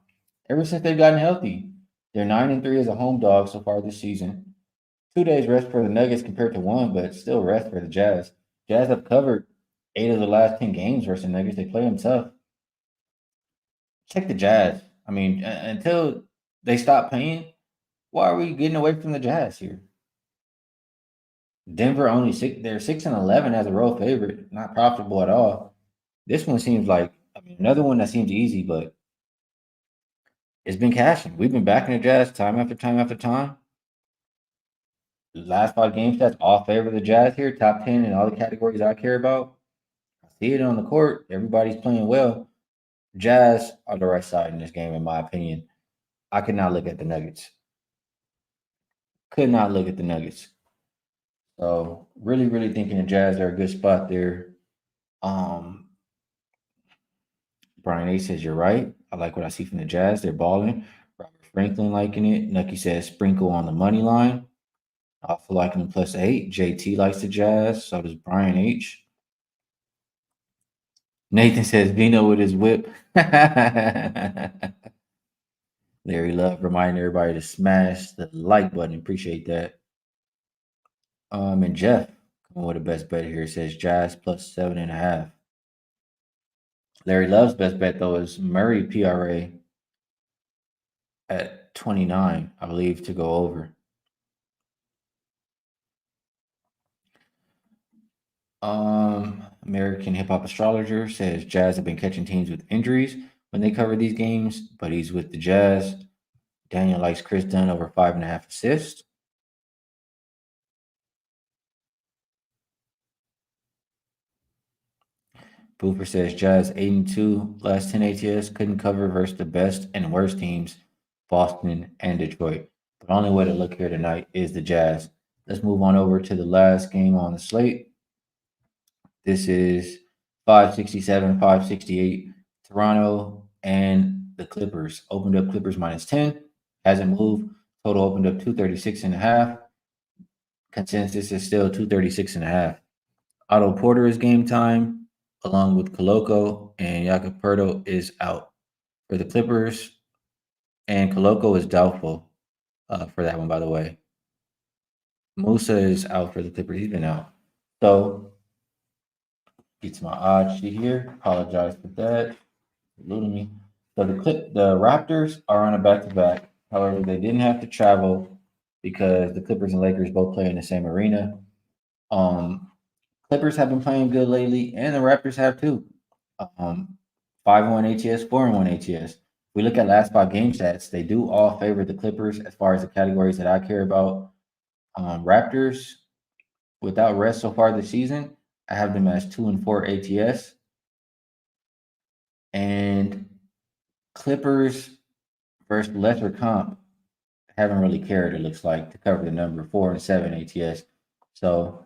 Ever since they've gotten healthy, they're 9-3 as a home dog so far this season. 2 days rest for the Nuggets compared to one, but still rest for the Jazz. Jazz have covered 8 of the last 10 games versus the Nuggets. They play them tough. Check the Jazz. I mean, until they stop paying, why are we getting away from the Jazz here? Denver only six. They're 6-11 as a road favorite. Not profitable at all. This one seems like, I mean, another one that seems easy, but it's been cashing. We've been backing the Jazz time after time after time. The last 5 game stats all favor the Jazz here, top 10 in all the categories I care about. I see it on the court. Everybody's playing well. Jazz are the right side in this game, in my opinion. I could not look at the Nuggets. Could not look at the Nuggets. So really, really thinking the Jazz are a good spot there. Um, Brian A says you're right. I like what I see from the Jazz. They're balling. Robert Franklin liking it. Nucky says sprinkle on the money line. I also liking them +8. JT likes the Jazz. So does Brian H. Nathan says Vino with his whip. Larry Love reminding everybody to smash the like button. Appreciate that. And Jeff coming with the best bet here says Jazz +7.5. Larry Love's best bet though is Murray PRA at 29, I believe, to go over. American Hip Hop Astrologer says Jazz have been catching teams with injuries when they cover these games, but he's with the Jazz. Daniel likes Chris Dunn over 5.5 assists. Boofer says Jazz 8-2 last 10 ATS couldn't cover versus the best and worst teams, Boston and Detroit. The only way to look here tonight is the Jazz. Let's move on over to the last game on the slate. This is 567, 568. Toronto and the Clippers. Opened up Clippers -10. Hasn't moved. Total opened up 236.5. Consensus is still 236.5. Otto Porter is game time, along with Koloko, and Jakob Poeltl is out for the Clippers. And Koloko is doubtful for that one, by the way. Musa is out for the Clippers. He's been out. So, get to my odd sheet here. Apologize for that. Eluding me. So the Raptors are on a back-to-back. However, they didn't have to travel because the Clippers and Lakers both play in the same arena. Clippers have been playing good lately, and the Raptors have too. 5-1 ATS, 4-1 ATS. We look at last 5 game stats, they do all favor the Clippers as far as the categories that I care about. Raptors, without rest so far this season, I have them as 2-4 ATS. And Clippers versus lesser comp haven't really cared, it looks like, to cover the number 4-7 ATS. So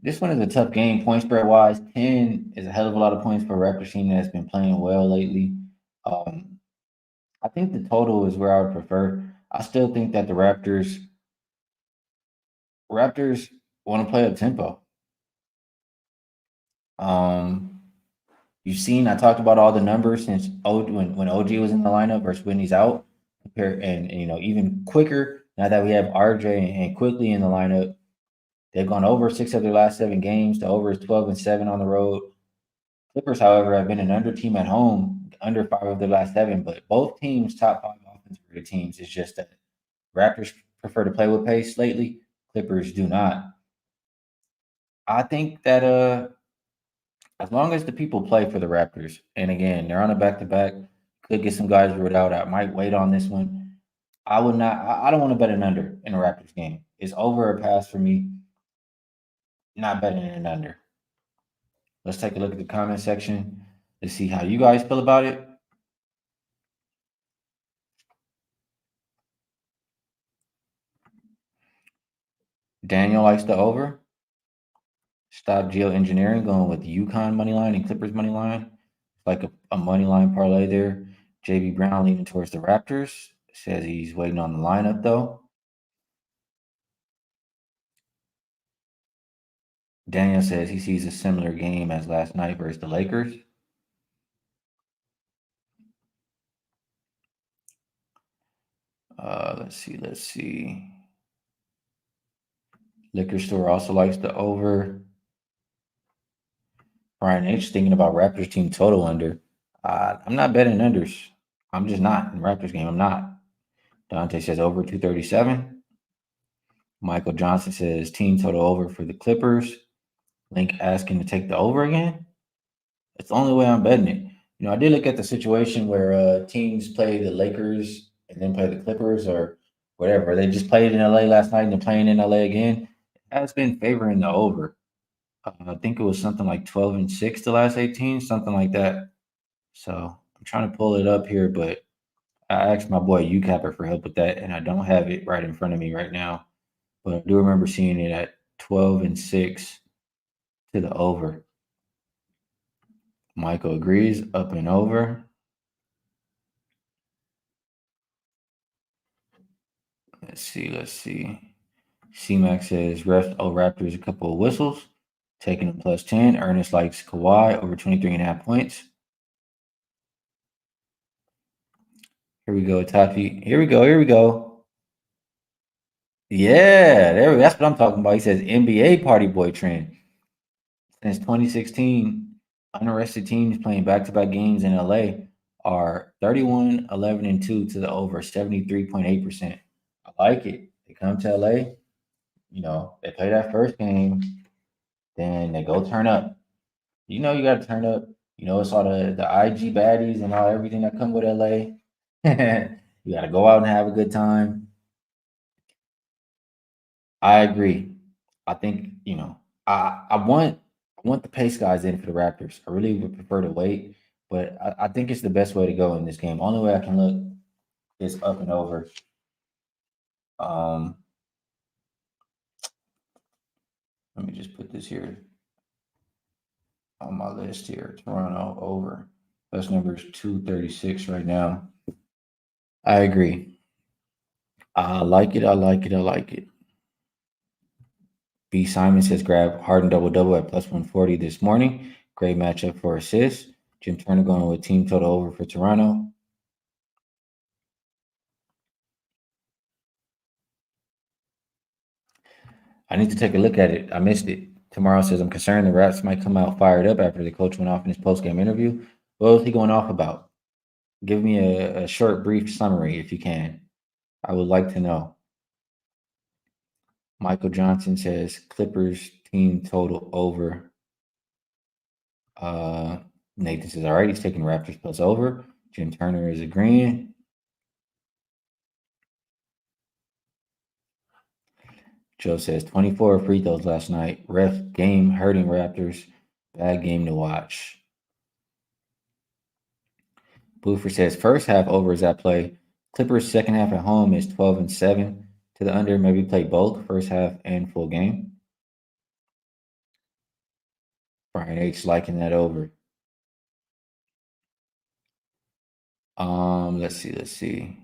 this one is a tough game, point spread wise. 10 is a hell of a lot of points for a Raptors team that's been playing well lately. I think the total is where I would prefer. I still think that the Raptors want to play up tempo. You've seen I talked about all the numbers since when OG was in the lineup versus when he's out. And even quicker now that we have RJ and Quickly in the lineup. They've gone over 6 of their last 7 games. The over is 12-7 on the road. Clippers, however, have been an under team at home, under 5 of their last 7. But both teams, top 5 offensive rated teams. It's just that Raptors prefer to play with pace lately. Clippers do not. I think that as long as the people play for the Raptors, and again, they're on a back to back, could get some guys ruled out. I might wait on this one. I would not. I don't want to bet an under in a Raptors game. It's over or pass for me. Not betting an under. Let's take a look at the comment section to see how you guys feel about it. Daniel likes the over. Stop geoengineering, going with UConn money line and Clippers money line. Like a money line parlay there. JB Brown leaning towards the Raptors. Says he's waiting on the lineup though. Daniel says he sees a similar game as last night versus the Lakers. Let's see. Liquor store also likes the over. Brian H thinking about Raptors team total under. I'm not betting unders. I'm just not in Raptors game. I'm not. Dante says over 237. Michael Johnson says team total over for the Clippers. Link asking to take the over again. It's the only way I'm betting it. I did look at the situation where teams play the Lakers and then play the Clippers or whatever. They just played in LA last night and they're playing in LA again. It has been favoring the over. I think it was something like 12-6 the last 18, something like that. So I'm trying to pull it up here, but I asked my boy UCapper for help with that, and I don't have it right in front of me right now. But I do remember seeing it at 12-6 to the over. Michael agrees, up and over. Let's see. C-Mac says Raptors a couple of whistles. Taking them plus 10. Ernest likes Kawhi over 23.5 points. Here we go, Tati. Here we go. Yeah, that's what I'm talking about. He says NBA party boy trend. Since 2016, unarrested teams playing back-to-back games in LA are 31, 11, and 2 to the over, 73.8%. I like it. They come to LA, they play that first game, then they go turn up. You got to turn up. It's all the IG baddies and all everything that come with LA. You got to go out and have a good time. I agree. I think I want the pace guys in for the Raptors. I really would prefer to wait, but I think it's the best way to go in this game. Only way I can look is up and over. Let me just put this here on my list here. Toronto over. Best number is 236 right now. I agree. I like it. B. Simon says grab Harden double at plus 140 this morning. Great matchup for assists. Jim Turner going with team total over for Toronto. I need to take a look at it. I missed it. Tomorrow says I'm concerned the Raps might come out fired up after the coach went off in his post-game interview. What was he going off about? Give me a short, brief summary if you can. I would like to know. Michael Johnson says Clippers team total over. Nathan says, all right, he's taking Raptors plus over. Jim Turner is agreeing. Joe says 24 free throws last night. Ref game hurting Raptors. Bad game to watch. Boofer says first half over is at play. Clippers second half at home is 12-7 to the under. Maybe play both first half and full game. Brian H liking that over. Let's see.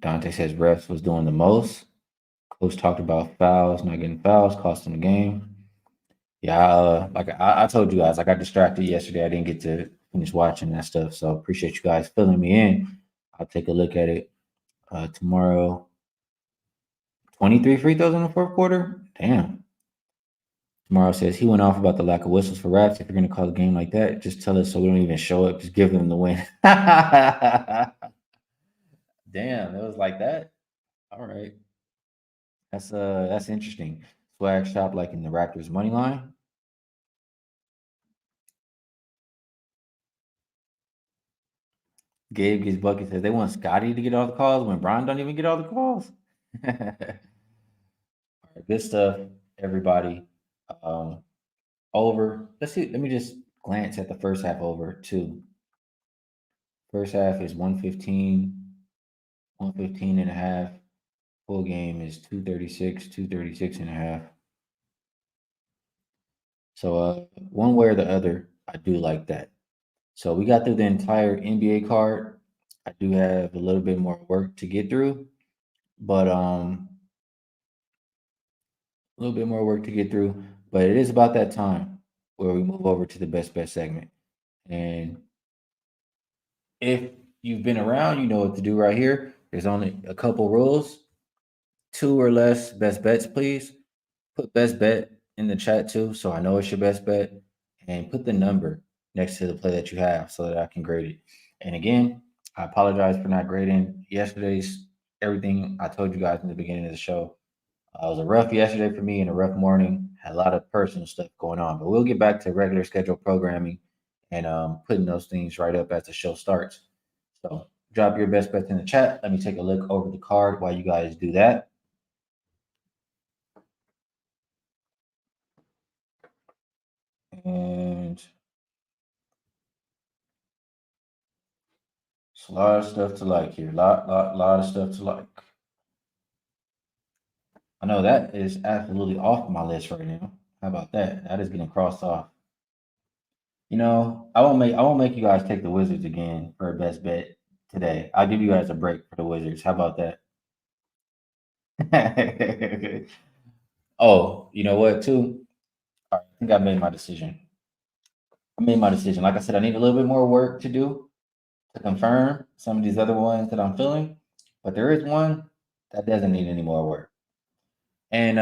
Dante says refs was doing the most. Coach talked about fouls, not getting fouls, costing the game. Yeah, like I told you guys, I got distracted yesterday. I didn't get to finish watching that stuff. So appreciate you guys filling me in. I'll take a look at it tomorrow. 23 free throws in the fourth quarter? Damn. Tomorrow says he went off about the lack of whistles for Raps. If you're going to call the game like that, just tell us so we don't even show up. Just give them the win. Damn, it was like that. All right. That's interesting. Swag shop like in the Raptors money line. Gabe gets bucket says they want Scotty to get all the calls when Brian don't even get all the calls. All right, good stuff, everybody. Um, over. Let's see. Let me just glance at the first half over too. First half is 115, 115 and a half. Full game is 236, 236 and a half. So one way or the other, I do like that. So we got through the entire NBA card. I do have a little bit more work to get through, but a little bit more work to get through. But it is about that time where we move over to the best bet segment. And if you've been around, you know what to do right here. There's only a couple rules. Two or less best bets, please. Put best bet in the chat too, so I know it's your best bet. And put the number next to the play that you have so that I can grade it. And again, I apologize for not grading yesterday's everything I told you guys in the beginning of the show. It was a rough yesterday for me and a rough morning. Had a lot of personal stuff going on, but we'll get back to regular schedule programming and putting those things right up as the show starts. So drop your best bets in the chat. Let me take a look over the card while you guys do that. And it's a lot of stuff to like here. Lot of stuff to like. I know that is absolutely off my list right now. How about that? That is getting crossed off. You know, I won't make you guys take the Wizards again for a best bet today. I'll give you guys a break for the Wizards. How about that? Oh, you know what, too? All right, I think I made my decision. I made my decision. Like I said, I need a little bit more work to do to confirm some of these other ones that I'm feeling, but there is one that doesn't need any more work. And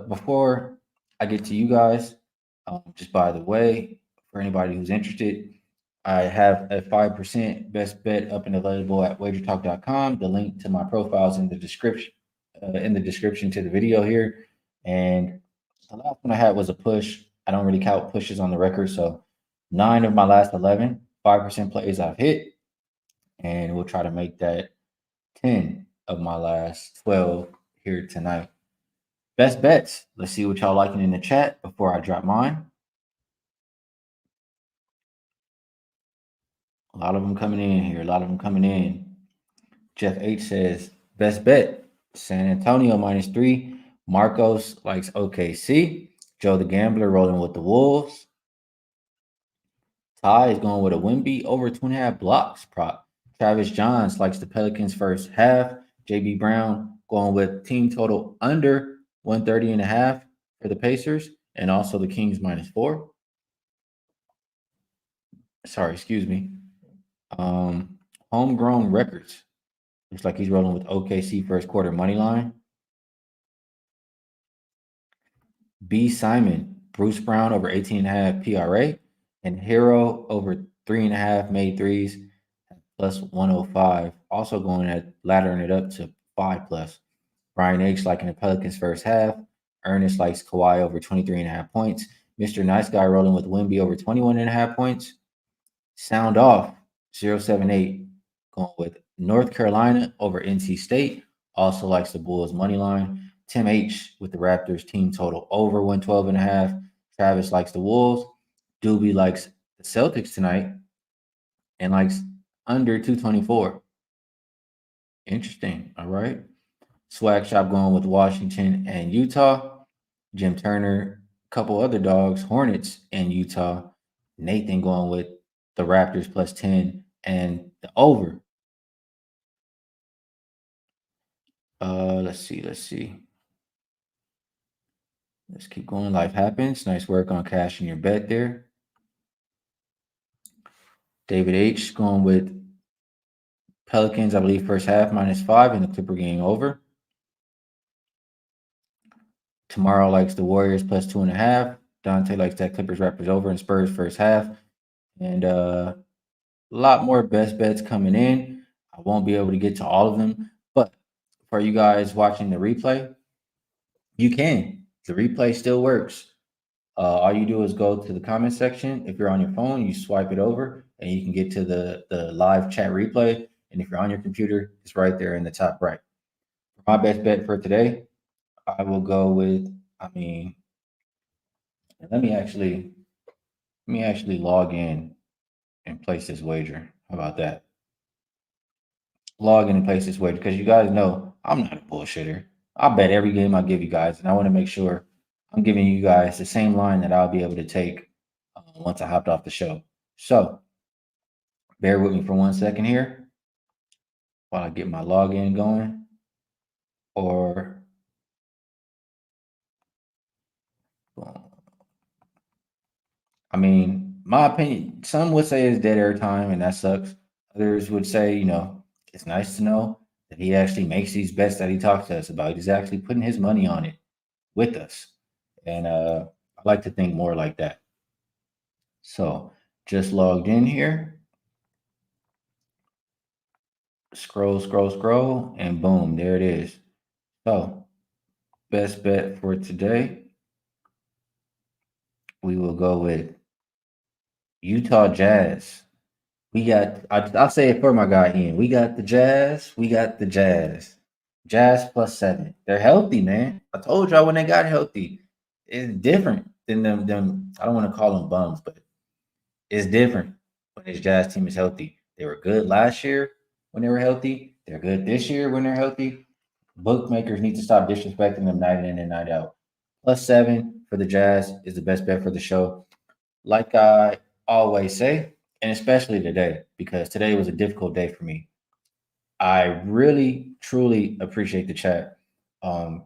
before I get to you guys, just by the way, for anybody who's interested, I have a 5% best bet up and available at wagertalk.com. The link to my profile is in the description to the video here. And the last one I had was a push. I don't really count pushes on the record. So 9 of my last 11, 5% plays I've hit. And we'll try to make that 10 of my last 12 here tonight. Best bets. Let's see what y'all liking in the chat before I drop mine. A lot of them coming in here. A lot of them coming in. Jeff H says best bet San Antonio -3. Marcos likes OKC. Joe the Gambler rolling with the Wolves. Ty is going with a Wimby over 2.5 blocks prop. Travis Johns likes the Pelicans first half. JB Brown going with team total under 130.5 for the Pacers and also the Kings -4. Sorry, excuse me. Homegrown records. Looks like he's rolling with OKC first quarter money line. B. Simon, Bruce Brown over 18.5 PRA, and Hero over 3.5 made threes plus 105. Also going at laddering it up to 5 plus. Brian H liking the Pelicans first half. Ernest likes Kawhi over 23.5 points. Mr. Nice Guy rolling with Wimby over 21.5 points. Sound off 078 going with North Carolina over NC State. Also likes the Bulls money line. Tim H with the Raptors team total over 112.5. Travis likes the Wolves. Doobie likes the Celtics tonight and likes under 224. Interesting. All right. Swag Shop going with Washington and Utah. Jim Turner, a couple other dogs, Hornets and Utah. Nathan going with the Raptors plus 10 and the over. Let's see. Let's keep going. Life happens. Nice work on cashing your bet there. David H going with Pelicans, I believe, first half -5 and the Clipper game over. Tomorrow likes the Warriors plus 2.5. Dante likes that Clippers Raptors over and Spurs first half. And a lot more best bets coming in. I won't be able to get to all of them, but for you guys watching the replay, you can. The replay still works. All you do is go to the comment section. If you're on your phone, you swipe it over and you can get to the live chat replay. And if you're on your computer, it's right there in the top right. For my best bet for today, I will go with, I mean, let me actually log in and place this wager. How about that? Log in and place this wager because you guys know I'm not a bullshitter. I'll bet every game I give you guys, and I want to make sure I'm giving you guys the same line that I'll be able to take once I hopped off the show. So bear with me for 1 second here while I get my login going. Or I mean, my opinion, some would say it's dead air time, and that sucks. Others would say, it's nice to know that he actually makes these bets that he talks to us about. He's actually putting his money on it with us. And I like to think more like that. So just logged in here. Scroll, scroll, scroll, and boom, there it is. So best bet for today, we will go with Utah Jazz. I'll say it for my guy Ian. We got the Jazz. We got the Jazz. Jazz plus 7. They're healthy, man. I told y'all when they got healthy, it's different than them. I don't want to call them bums, but it's different when this Jazz team is healthy. They were good last year when they were healthy. They're good this year when they're healthy. Bookmakers need to stop disrespecting them night in and night out. Plus 7 for the Jazz is the best bet for the show. Like I always say, and especially today, because today was a difficult day for me. I really, truly appreciate the chat. Um,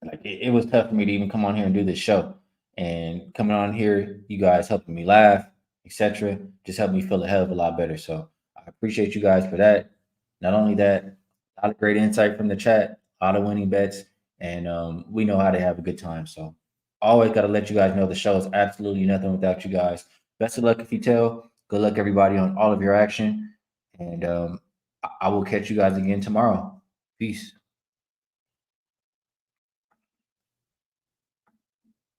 like it was tough for me to even come on here and do this show. And coming on here, you guys helping me laugh, etc., just helped me feel a hell of a lot better. So I appreciate you guys for that. Not only that, a lot of great insight from the chat, a lot of winning bets, and we know how to have a good time. So always got to let you guys know the show is absolutely nothing without you guys. Best of luck if you tell. Good luck everybody on all of your action, and I will catch you guys again tomorrow. Peace.